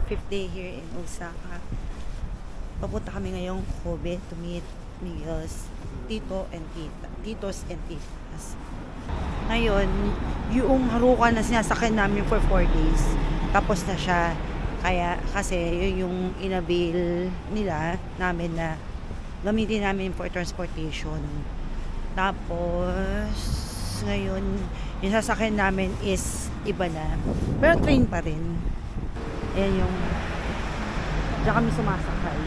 5th day here in Osaka. Papunta kami ngayong Kobe to meet Miguel's titos and titas. Ngayon, yung Haruka na sinasakyan namin for 4 days, tapos na siya. Kaya, kasi yun yung inabil nila namin na gamitin namin for transportation. Tapos, ngayon, yung sasakyan namin is iba na. Pero train pa rin. Ayan yung, diyan kami sumasakay.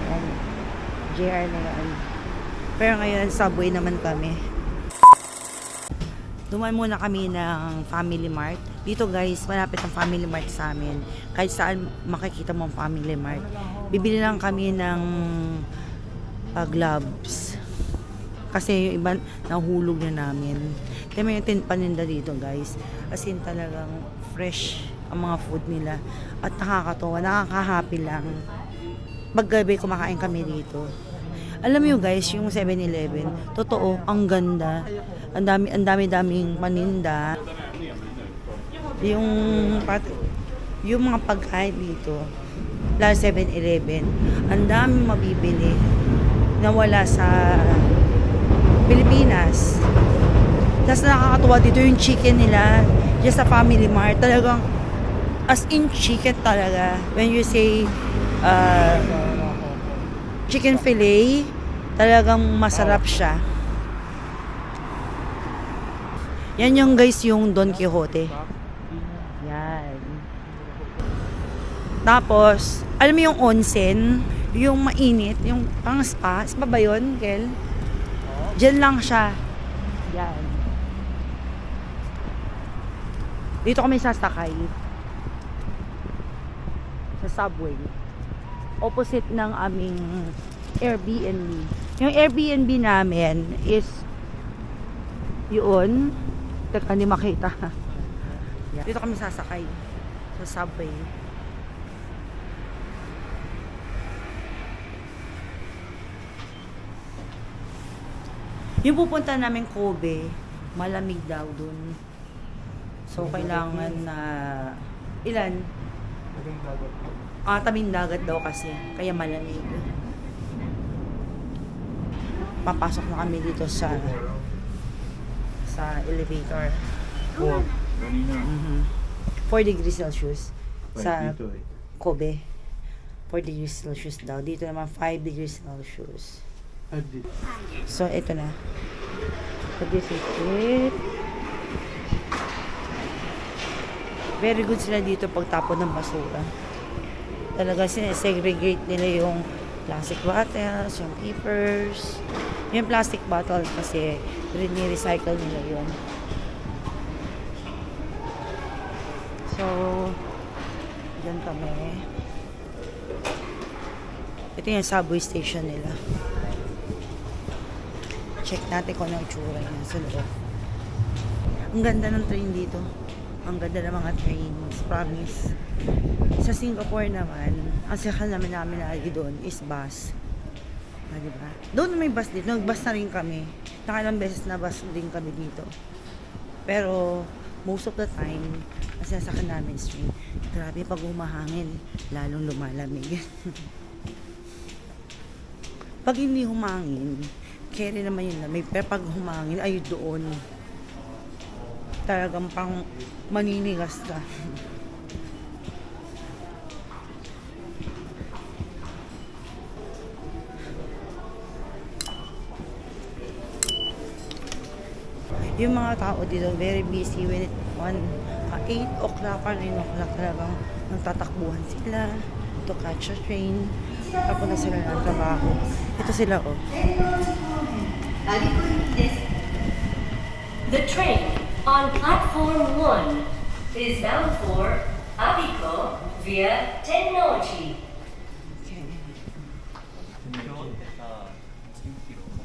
Ayan, JR na yan. Pero ngayon, subway naman kami. Dumaan muna kami ng Family Mart. Dito guys, malapit ang Family Mart sa amin. Kahit saan makikita mo ang Family Mart. Bibili lang kami ng gloves. Kasi yung iba nahulog na namin. Kaya may paninda dito guys. As in talagang fresh ang mga food nila. At nakakatawa, nakaka-happy lang. Paggabi kumakain kami dito. Alam mo guys, yung 7-Eleven, totoo, ang ganda. Ang dami-daming paninda. Yung mga pagkain dito, lalo 7-Eleven, ang daming mabibili na wala sa Pilipinas. Tapos nakakatuwa dito yung chicken nila, just sa Family Mart, talagang as in chicken talaga. When you say chicken fillet, talagang masarap siya. Yan yung guys, yung Don Quixote. Yan. Tapos, alam mo yung onsen, yung mainit, yung pang spa. Spa ba yun, Kel? Diyan lang siya. Yan. Dito kami sasakay. Sa subway. Opposite ng aming Airbnb. Yung Airbnb namin is yun. Teka, hindi makita. Yeah. Dito kami sasakay sa subway. Yung pupunta namin Kobe, malamig daw dun. So, kailangan na ilan? Tabing dagat daw kasi. Kaya malamig. Papasok na kami dito sa elevator. 4 degrees Celsius sa Kobe. 4 degrees Celsius daw. Dito naman 5 degrees Celsius. So, ito na. So, this is it. Very good sila dito pagtapon ng basura. Talaga sinesegregate nila yung plastic bottles, yung papers. Yung plastic bottle kasi recycle nila yun. So, dyan kami. Ito yung subway station nila. Check natin kung ano ang tsura niya sa loob. Ang ganda ng train dito. Ang ganda ng mga trains. Promise. Sa Singapore naman, ang sakal namin lagi doon is bus. Diba? Doon may bus dito. Nag-bus na rin kami. Nakalang beses na bus din kami dito. Pero, most of the time, kasi nasakal namin train. Grabe, pag humahangin, lalong lumalamig. Pag hindi humangin, carry naman yun lamig. Pero pag humangin, ay doon. Talagang pang maninigas ka. Yung mga tao dito, very busy when 8 o'clock or 9 o'clock talagang nagtatakbuhan sila to catch a train. Tapos na sila ng trabaho. Ito sila, oh. The train on platform 1 is bound for Abiko via Tennoji. Okay.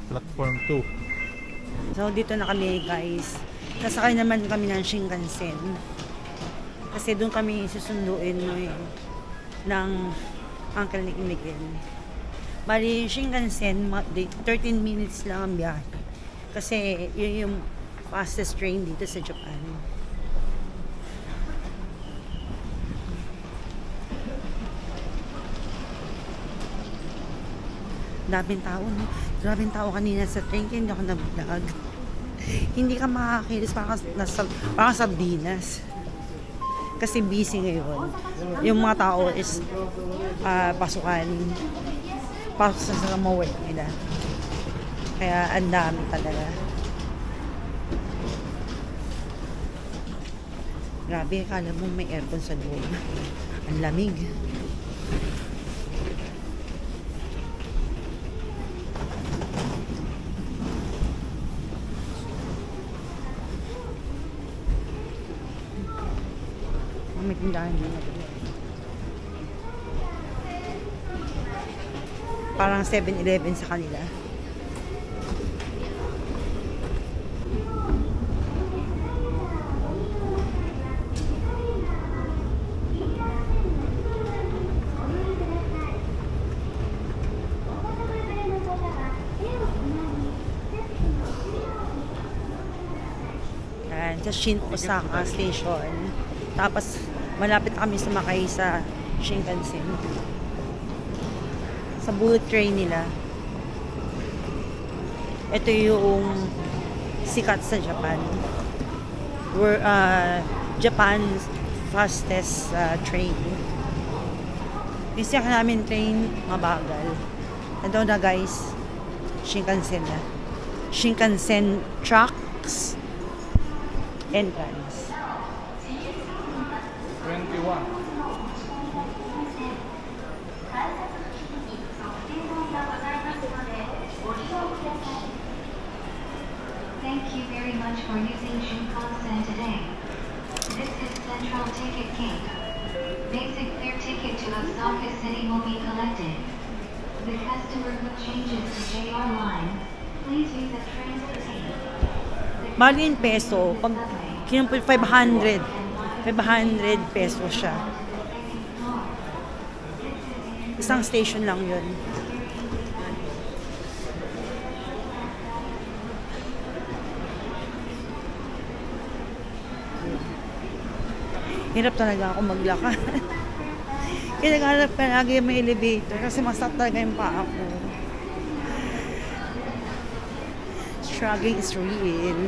Platform 2. So, dito na kami, guys. Nasakay naman kami ng Shinkansen. Kasi doon kami susunduin ng Uncle ni Miguel. Bali, yung Shinkansen, 13 minutes lang ang biyahe. Kasi yun yung fastest train dito sa Japan. Daming tao, no? Grabing tao kanina sa train, kaya hindi ako nag-vlog. Hindi ka makakilis, parang sa Binas. Kasi busy ngayon. Yung mga tao is pasukan. Pasok sa mga work nila. Kaya ang dami talaga. Grabe, akala mo may aircon sa loob. Ang lamig. May tindahan din na doon. Parang 7-Eleven sa kanila. Yan, sa Shin Osaka Station. Tapos, malapit kami sumakay sa Shinkansen. Sa bullet train nila. Ito yung sikat sa Japan. Japan's fastest train. Yung siyak namin train, mabagal. Ito na guys, Shinkansen na. Shinkansen tracks entrance. 21. Thank you very much for using Shinkansen today. This is Central Ticket Gate. Basic fare ticket to Osaka City will be collected. The customer who changes to JR line, please use a transfer tape. Bali in peso, pag kinumpul 500 peso siya. Isang station lang yun. Hirap talaga ako maglakad. Kaya naghanap ka lagi may elevator kasi masakit talaga yung paa ko. Struggling is real.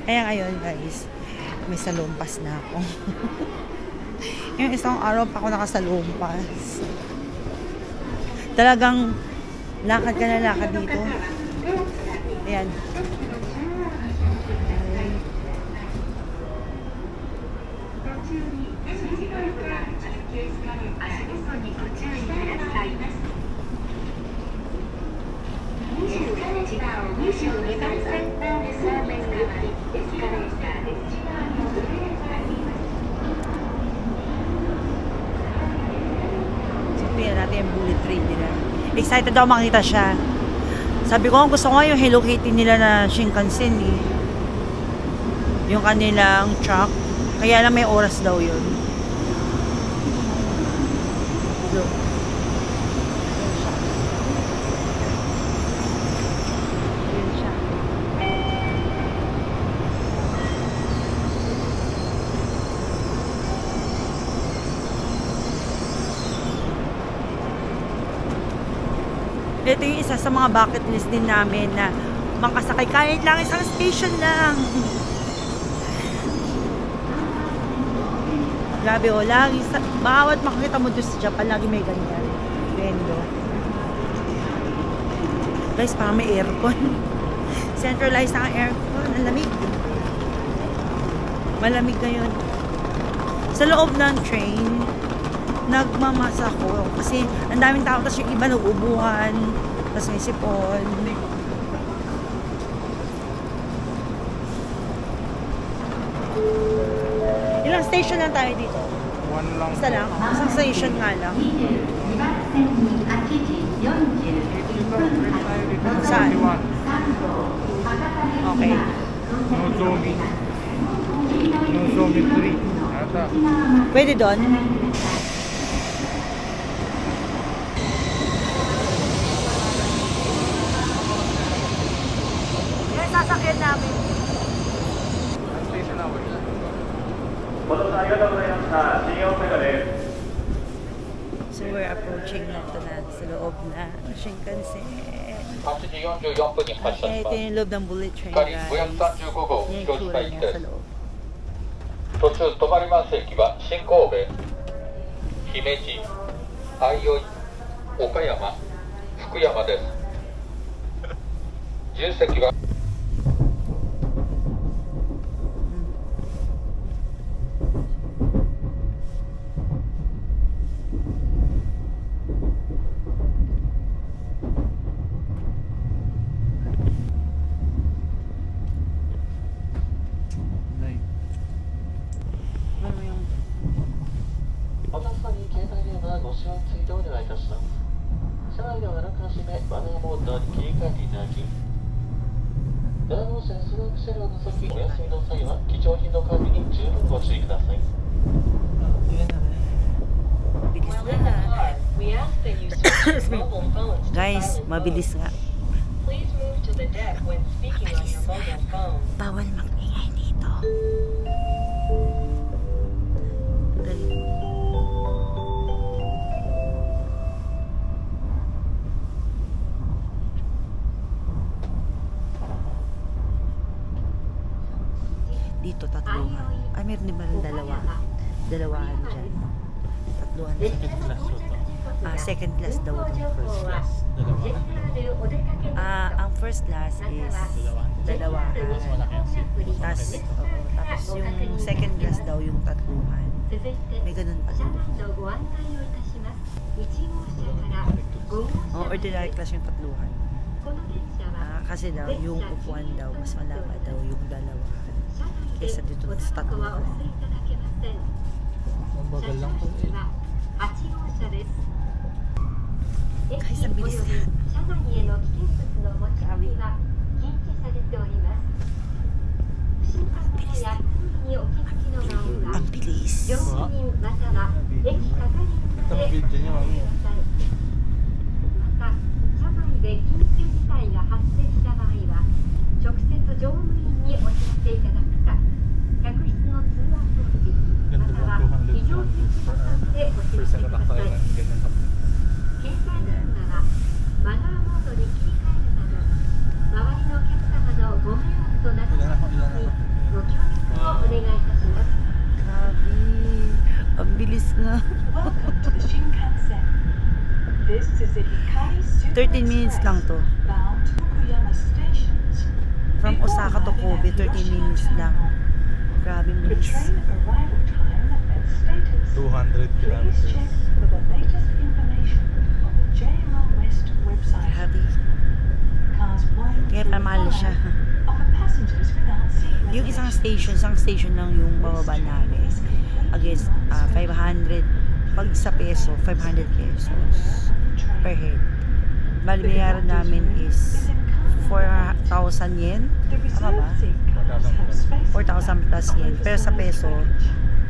Kaya ngayon guys, may salumpas na ako. Yung isang araw pa ako nakasalumpas. Talagang lakad ka na lakad dito. Ayan. Tingnan natin yung bullet train nila. Excited ako makita siya. Sabi ko, gusto ko nga yung Hello Kitty nila na Shinkansen eh. Yung kanilang truck. Kaya lang may oras daw yun. Look. Yun siya. Ito yung isa sa mga bucket list din namin na makasakay kahit lang isang station lang. Grabe o, lagi sa, bawat makikita mo doon sa Japan, lagi may ganyan. Vendo. Guys, parang may aircon. Centralized ang aircon. Ang lamig. Malamig ngayon. Sa loob ng train, nagmamasa ko. Kasi ang daming tao, tapos yung iba nag-ubuhan, tapos may sipon. Ilang station lang tayo dito? One lang. Basta lang. Isang station nga lang. Saan? 21. Okay. Nozomi. Nozomi 3. Ata. Pwede doon? Yan, sasakyan namin. Station hours. ご乗車ありがとうございました。新大阪です。So we're approaching na ito na sa loob na Shinkansen. 8時44分に発車し Ito ます。 yung loob ng bullet train, 光 guys. 535号 Yan yung 京 tsura 地 niya 下 sa 行きです。 loob. 途中止まります駅は新神戸、姫路、相生、岡山、福山です。10席は Ano yung お客様に携帯電話ご使用についてお願いいたします。車内ではあらかじめマナーモードに切り替えていただき、ドア同士のスナック車両の先、お休みの際は貴重品の管理に十分ご注意ください。 bilis While in the na. car, we ask that you switch your mobile phones to Guys, silent mode. mabilis nga. Please move to the deck when speaking on your mobile phone. Bawal mag-ingay dito. Dali. Dito tatluhan. Ay, meron din ba rin dalawa? Dalawahan dyan. Tatluhan na. Second class daw. Ang first class is dalawahan. Tapos yung second class daw yung tatluhan. May ganun pa. Ordinary class yung tatluhan. Kasi daw, yung upuan daw, mas malaba daw yung dalawahan. Kesa dito sa tatluhan. Ang bagal lang po eh. Guys, ang bilis nga. Ang bilis. Itong video niyo, mami. また、車内で緊急事態が発生した場合は、直接乗務員にお知らせいただくか、客室の通話装置、または非常停止ボタンでお知らせ Percent く na ださい。 tayo ng ganyan kami. 携帯電話はマナーモードに切り替えるなど、周りのお客様のご迷惑とならないようにご協力をお願いいたします。 Grabe. Ang bilis nga. Welcome to the Shinkansen. This is the Hikari Super 13 minutes lang to. bound to Fukuyama stations. From Osaka to Kobe, 13 minutes lang. Grabe The bilis. train arrival time and status. 200 Please kilometers. check for the latest information on the JR West website. Grabe. Cars 1 Kaya through pamahal 5 siya. offer passengers without seat Yung isang reservations. station lang yung bababa namin. Against 500. Pag sa peso, 500 pesos per head. Bali, bayaran namin is 4,000 yen. The Tama ba? reserved seat cars have spaces 4,000 plus yen. Pero sa peso,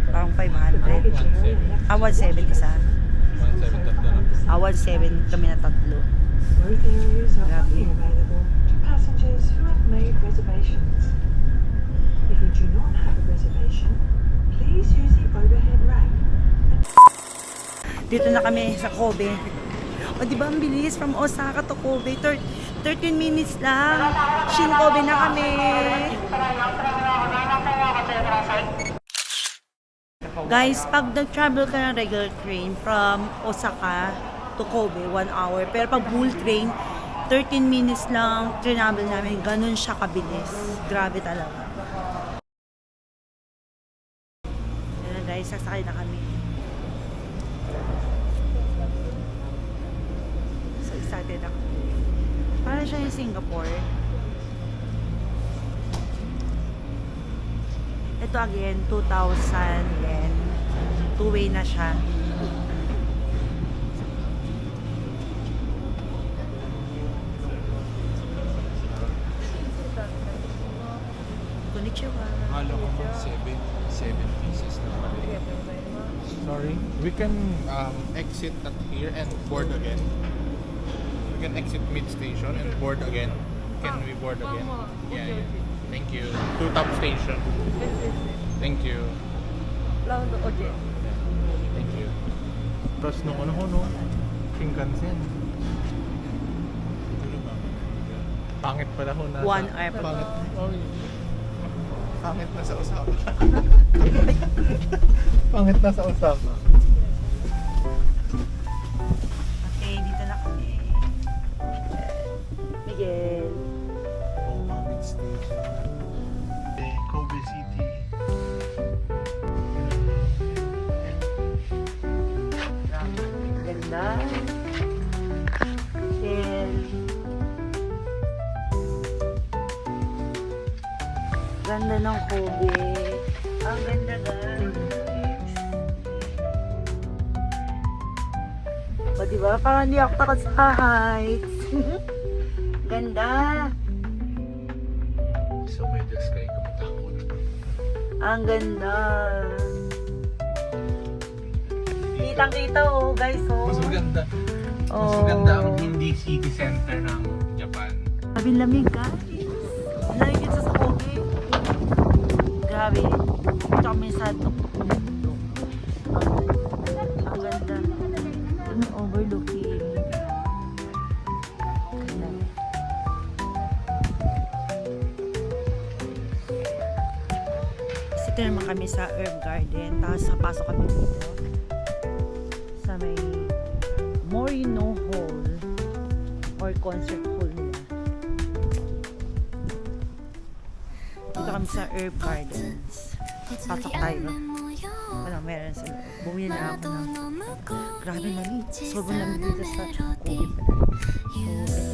parang 500. 1,700 isa. 1,700 na. 1,700 kami na tatlo. Both areas are Grabe. only available to passengers who have made reservations. If you do not have a reservation, please use the overhead rack. Dito na kami sa Kobe. O di ba ang bilis from Osaka to Kobe? 13 minutes lang. Shin Kobe na kami. Guys, pag nag-travel ka ng regular train from Osaka to Kobe, 1 hour. Pero pag bull train, 13 minutes lang travel namin. Ganun siya kabilis. Grabe talaga. Ayan guys, sasakay na kami. So excited ako. Parang siya yung Singapore. Ito again, 2,000 yen. Two-way na siya. Konnichiwa. Halo ko mga 7 pieces na mali. Sorry. We can exit at here and board again. We can exit mid-station and board again. Can we board again? Yeah, yeah. Thank you. To top station. Thank you. Round, okay. Yeah. Thank you. Tapos nung ano ho, no? Shinkansen. Pangit pala ho na. 1 hour pa. Pangit. Oh, pangit na sa Osaka. Pangit na sa Osaka. Okay, dito na kami. Miguel. Pangit station. Kobe City. Ganda. Miguel. Ganda ng Kobe. Ang ganda guys. O diba? Parang hindi ako takot sa heights. Ganda. So may the sky kumatakot. Ang ganda. Kitang-kita oh guys oh. Mas maganda. Mas Oh. maganda ang hindi city center ng Japan. Lamig guys. Lamig sa Kobe. Grabe. Ito kami sa tuk-tuk. Ang ganda. Ang overlooking. Ganda. Sito naman kami sa Herb Garden. Tapos pasok kami dito. Sa may Morino Hall or concert hall nila. Dito kami sa Herb Gardens. Pasok tayo. Walang meron sa loob. Bumili na ako ng grabe lamig. Sobrang lamig dito sa COVID pala. So, ito yung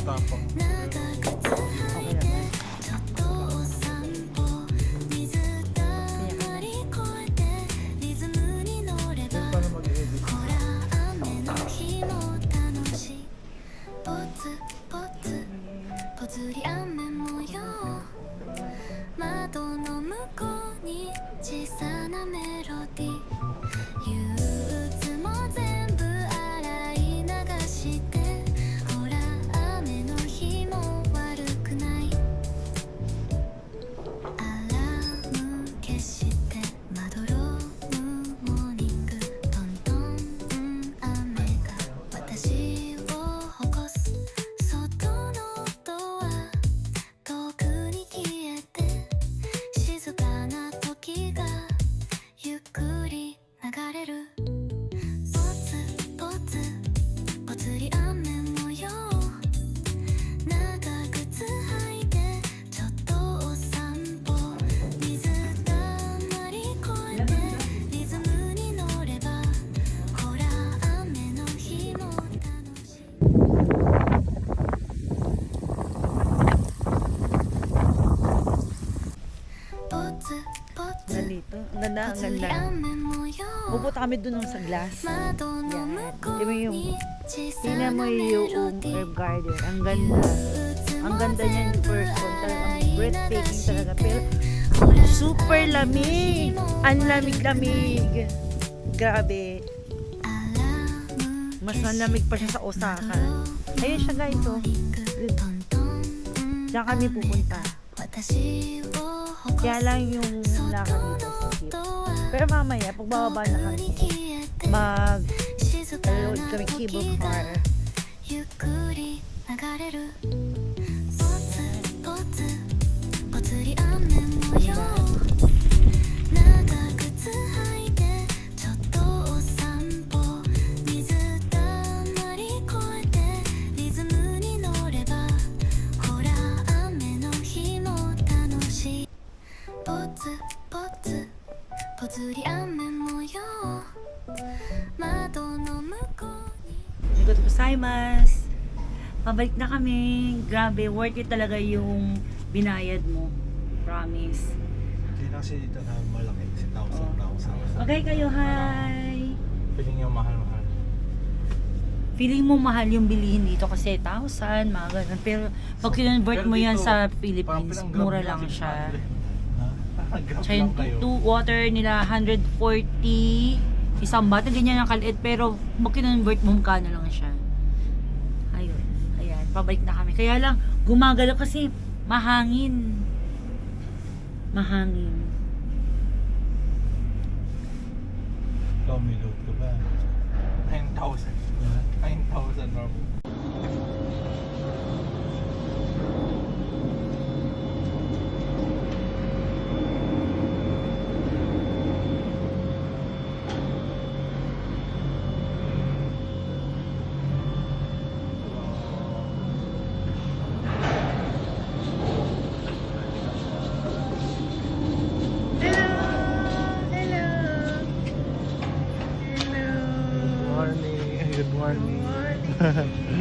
Tapang. okay naman. Paano mag-edit? Nandito. Ang ganda, ang ganda. Pupunta kami dun sa glass. Yan. Tingnan mo yung herb garden. Ang ganda. Ang ganda niya in person. Talagang breathtaking talaga. Pero super lamig. Ang lamig-lamig. Grabe. Mas malamig pa siya sa Osaka. Ayun siya guys. Oh. Diyan kami pupunta. Kaya lang yung lakad dito skip. Pero mamaya, pag bababa na kami, mag-load kami cable car. Good gozaimasu. Pabalik na kami. Grabe, worth it talaga yung binayad mo. Promise. Hindi lang kasi dito na malaki. Si 1,000. Okay kayo, hi! Feeling nyo mahal-mahal. Feeling mo mahal yung bilihin dito kasi 1,000, mga ganun. Pero pag kinonvert mo yan sa Philippines, mura lang siya. Tsaka yung water nila, 140, isang bata, ganyan ang kaliit. Pero pag kinonvert mo, mukha na lang siya. Ayun, ayan, pabalik na kami. Kaya lang, gumagalaw kasi mahangin. Mahangin. Tommy load ko ba? 9,000. 9,000 normal. Good morning. Good morning.